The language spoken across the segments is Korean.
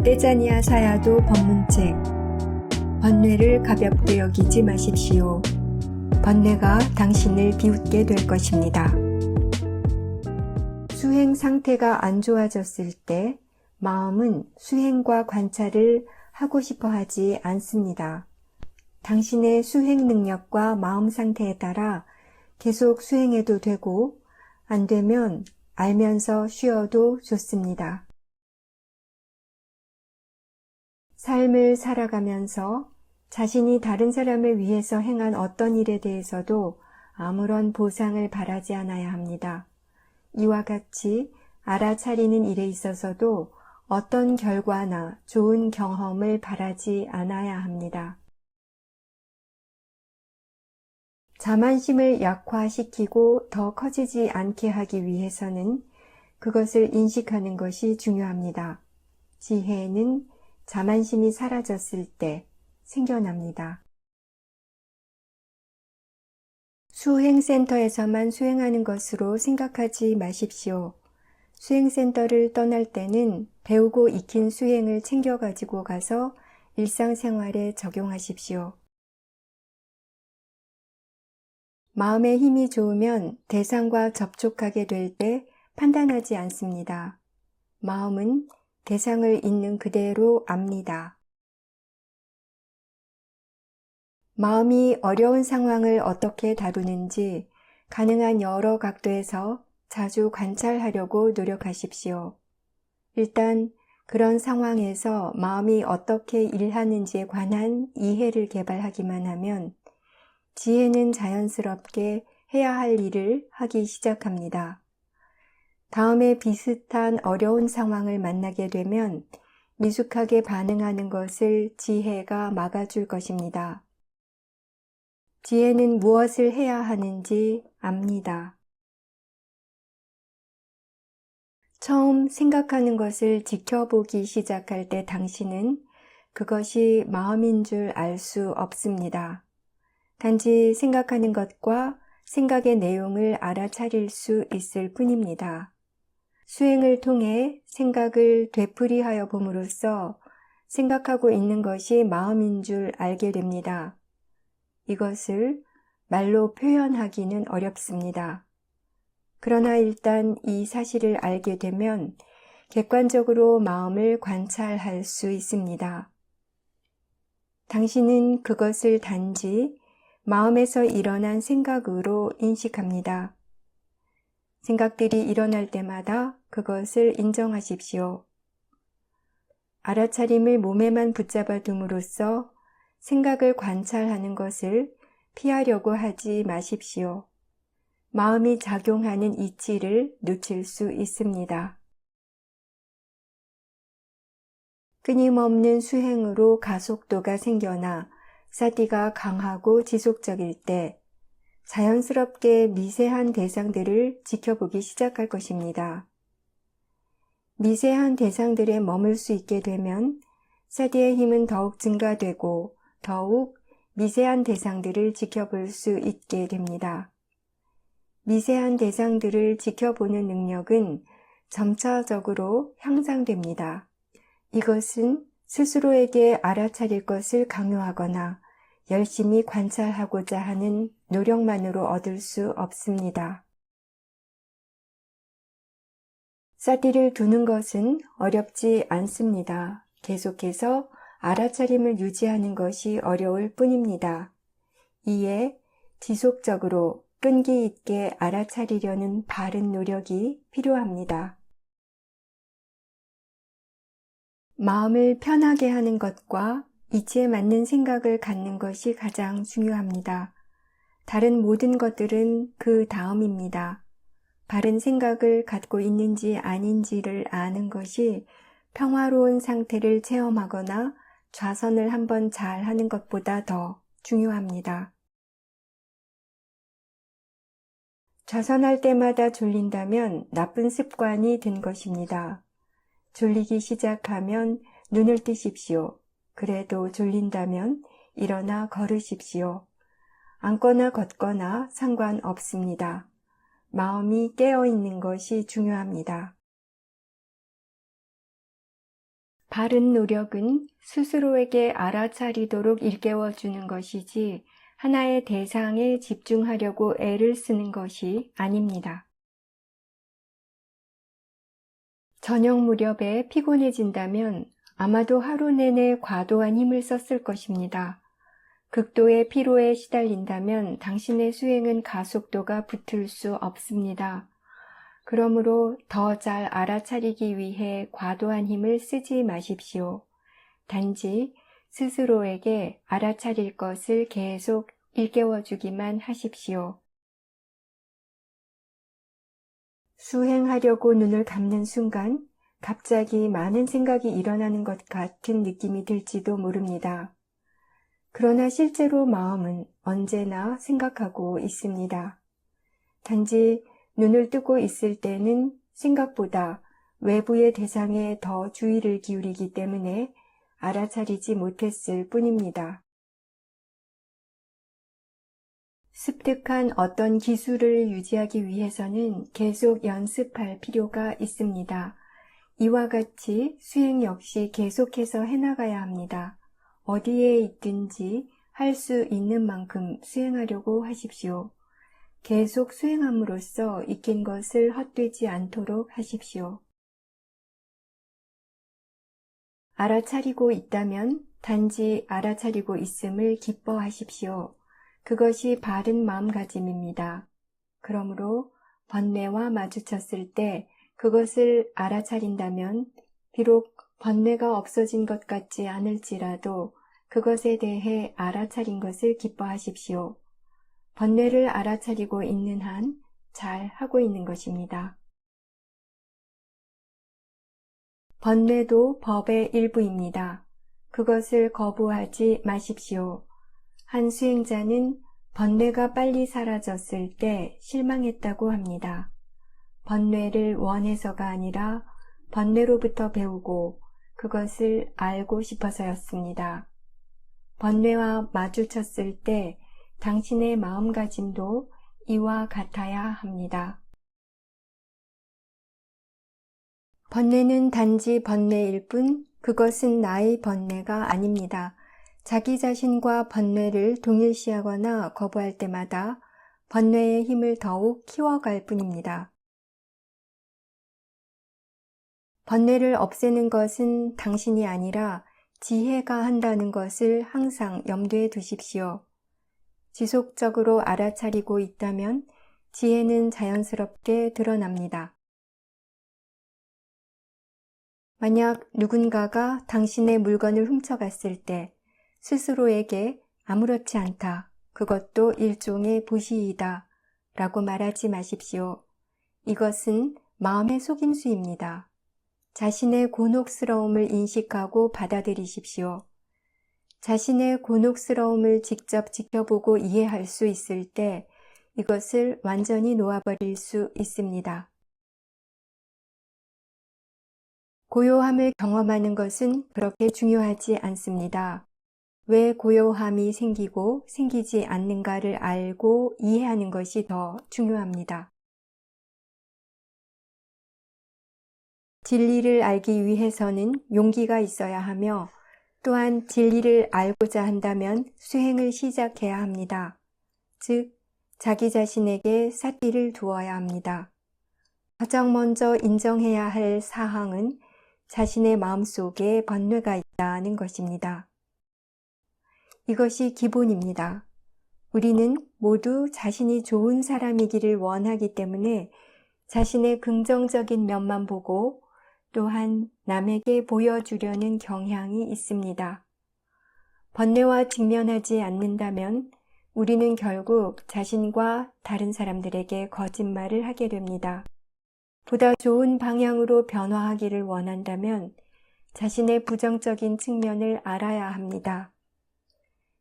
떼자니아 사야도 법문책. 번뇌를 가볍게 여기지 마십시오. 번뇌가 당신을 비웃게 될 것입니다. 수행 상태가 안 좋아졌을 때 마음은 수행과 관찰을 하고 싶어 하지 않습니다. 당신의 수행 능력과 마음 상태에 따라 계속 수행해도 되고, 안 되면 알면서 쉬어도 좋습니다. 삶을 살아가면서 자신이 다른 사람을 위해서 행한 어떤 일에 대해서도 아무런 보상을 바라지 않아야 합니다. 이와 같이 알아차리는 일에 있어서도 어떤 결과나 좋은 경험을 바라지 않아야 합니다. 자만심을 약화시키고 더 커지지 않게 하기 위해서는 그것을 인식하는 것이 중요합니다. 지혜는 자만심이 사라졌을 때 생겨납니다. 수행센터에서만 수행하는 것으로 생각하지 마십시오. 수행센터를 떠날 때는 배우고 익힌 수행을 챙겨가지고 가서 일상생활에 적용하십시오. 마음의 힘이 좋으면 대상과 접촉하게 될 때 판단하지 않습니다. 마음은 대상을 있는 그대로 압니다. 마음이 어려운 상황을 어떻게 다루는지 가능한 여러 각도에서 자주 관찰하려고 노력하십시오. 일단 그런 상황에서 마음이 어떻게 일하는지에 관한 이해를 개발하기만 하면 지혜는 자연스럽게 해야 할 일을 하기 시작합니다. 다음에 비슷한 어려운 상황을 만나게 되면 미숙하게 반응하는 것을 지혜가 막아줄 것입니다. 지혜는 무엇을 해야 하는지 압니다. 처음 생각하는 것을 지켜보기 시작할 때 당신은 그것이 마음인 줄 알 수 없습니다. 단지 생각하는 것과 생각의 내용을 알아차릴 수 있을 뿐입니다. 수행을 통해 생각을 되풀이하여 봄으로써 생각하고 있는 것이 마음인 줄 알게 됩니다. 이것을 말로 표현하기는 어렵습니다. 그러나 일단 이 사실을 알게 되면 객관적으로 마음을 관찰할 수 있습니다. 당신은 그것을 단지 마음에서 일어난 생각으로 인식합니다. 생각들이 일어날 때마다 그것을 인정하십시오. 알아차림을 몸에만 붙잡아 둠으로써 생각을 관찰하는 것을 피하려고 하지 마십시오. 마음이 작용하는 이치를 놓칠 수 있습니다. 끊임없는 수행으로 가속도가 생겨나 사티가 강하고 지속적일 때 자연스럽게 미세한 대상들을 지켜보기 시작할 것입니다. 미세한 대상들에 머물 수 있게 되면 사티의 힘은 더욱 증가되고 더욱 미세한 대상들을 지켜볼 수 있게 됩니다. 미세한 대상들을 지켜보는 능력은 점차적으로 향상됩니다. 이것은 스스로에게 알아차릴 것을 강요하거나 열심히 관찰하고자 하는 노력만으로 얻을 수 없습니다. 사티를 두는 것은 어렵지 않습니다. 계속해서 알아차림을 유지하는 것이 어려울 뿐입니다. 이에 지속적으로 끈기 있게 알아차리려는 바른 노력이 필요합니다. 마음을 편하게 하는 것과 이치에 맞는 생각을 갖는 것이 가장 중요합니다. 다른 모든 것들은 그 다음입니다. 바른 생각을 갖고 있는지 아닌지를 아는 것이 평화로운 상태를 체험하거나 좌선을 한번 잘 하는 것보다 더 중요합니다. 좌선할 때마다 졸린다면 나쁜 습관이 된 것입니다. 졸리기 시작하면 눈을 뜨십시오. 그래도 졸린다면 일어나 걸으십시오. 앉거나 걷거나 상관없습니다. 마음이 깨어있는 것이 중요합니다. 바른 노력은 스스로에게 알아차리도록 일깨워주는 것이지 하나의 대상에 집중하려고 애를 쓰는 것이 아닙니다. 저녁 무렵에 피곤해진다면 아마도 하루 내내 과도한 힘을 썼을 것입니다. 극도의 피로에 시달린다면 당신의 수행은 가속도가 붙을 수 없습니다. 그러므로 더 잘 알아차리기 위해 과도한 힘을 쓰지 마십시오. 단지 스스로에게 알아차릴 것을 계속 일깨워주기만 하십시오. 수행하려고 눈을 감는 순간 갑자기 많은 생각이 일어나는 것 같은 느낌이 들지도 모릅니다. 그러나 실제로 마음은 언제나 생각하고 있습니다. 단지 눈을 뜨고 있을 때는 생각보다 외부의 대상에 더 주의를 기울이기 때문에 알아차리지 못했을 뿐입니다. 습득한 어떤 기술을 유지하기 위해서는 계속 연습할 필요가 있습니다. 이와 같이 수행 역시 계속해서 해나가야 합니다. 어디에 있든지 할 수 있는 만큼 수행하려고 하십시오. 계속 수행함으로써 익힌 것을 헛되지 않도록 하십시오. 알아차리고 있다면 단지 알아차리고 있음을 기뻐하십시오. 그것이 바른 마음가짐입니다. 그러므로 번뇌와 마주쳤을 때 그것을 알아차린다면 비록 번뇌가 없어진 것 같지 않을지라도 그것에 대해 알아차린 것을 기뻐하십시오. 번뇌를 알아차리고 있는 한 잘 하고 있는 것입니다. 번뇌도 법의 일부입니다. 그것을 거부하지 마십시오. 한 수행자는 번뇌가 빨리 사라졌을 때 실망했다고 합니다. 번뇌를 원해서가 아니라 번뇌로부터 배우고 그것을 알고 싶어서였습니다. 번뇌와 마주쳤을 때 당신의 마음가짐도 이와 같아야 합니다. 번뇌는 단지 번뇌일 뿐 그것은 나의 번뇌가 아닙니다. 자기 자신과 번뇌를 동일시하거나 거부할 때마다 번뇌의 힘을 더욱 키워갈 뿐입니다. 번뇌를 없애는 것은 당신이 아니라 지혜가 한다는 것을 항상 염두에 두십시오. 지속적으로 알아차리고 있다면 지혜는 자연스럽게 드러납니다. 만약 누군가가 당신의 물건을 훔쳐갔을 때 스스로에게 아무렇지 않다, 그것도 일종의 부시이다 라고 말하지 마십시오. 이것은 마음의 속임수입니다. 자신의 곤혹스러움을 인식하고 받아들이십시오. 자신의 곤혹스러움을 직접 지켜보고 이해할 수 있을 때 이것을 완전히 놓아버릴 수 있습니다. 고요함을 경험하는 것은 그렇게 중요하지 않습니다. 왜 고요함이 생기고 생기지 않는가를 알고 이해하는 것이 더 중요합니다. 진리를 알기 위해서는 용기가 있어야 하며 또한 진리를 알고자 한다면 수행을 시작해야 합니다. 즉, 자기 자신에게 삿비를 두어야 합니다. 가장 먼저 인정해야 할 사항은 자신의 마음속에 번뇌가 있다는 것입니다. 이것이 기본입니다. 우리는 모두 자신이 좋은 사람이기를 원하기 때문에 자신의 긍정적인 면만 보고 또한 남에게 보여주려는 경향이 있습니다. 번뇌와 직면하지 않는다면 우리는 결국 자신과 다른 사람들에게 거짓말을 하게 됩니다. 보다 좋은 방향으로 변화하기를 원한다면 자신의 부정적인 측면을 알아야 합니다.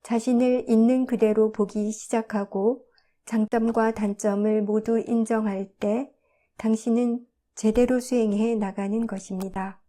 자신을 있는 그대로 보기 시작하고 장점과 단점을 모두 인정할 때 당신은 제대로 수행해 나가는 것입니다.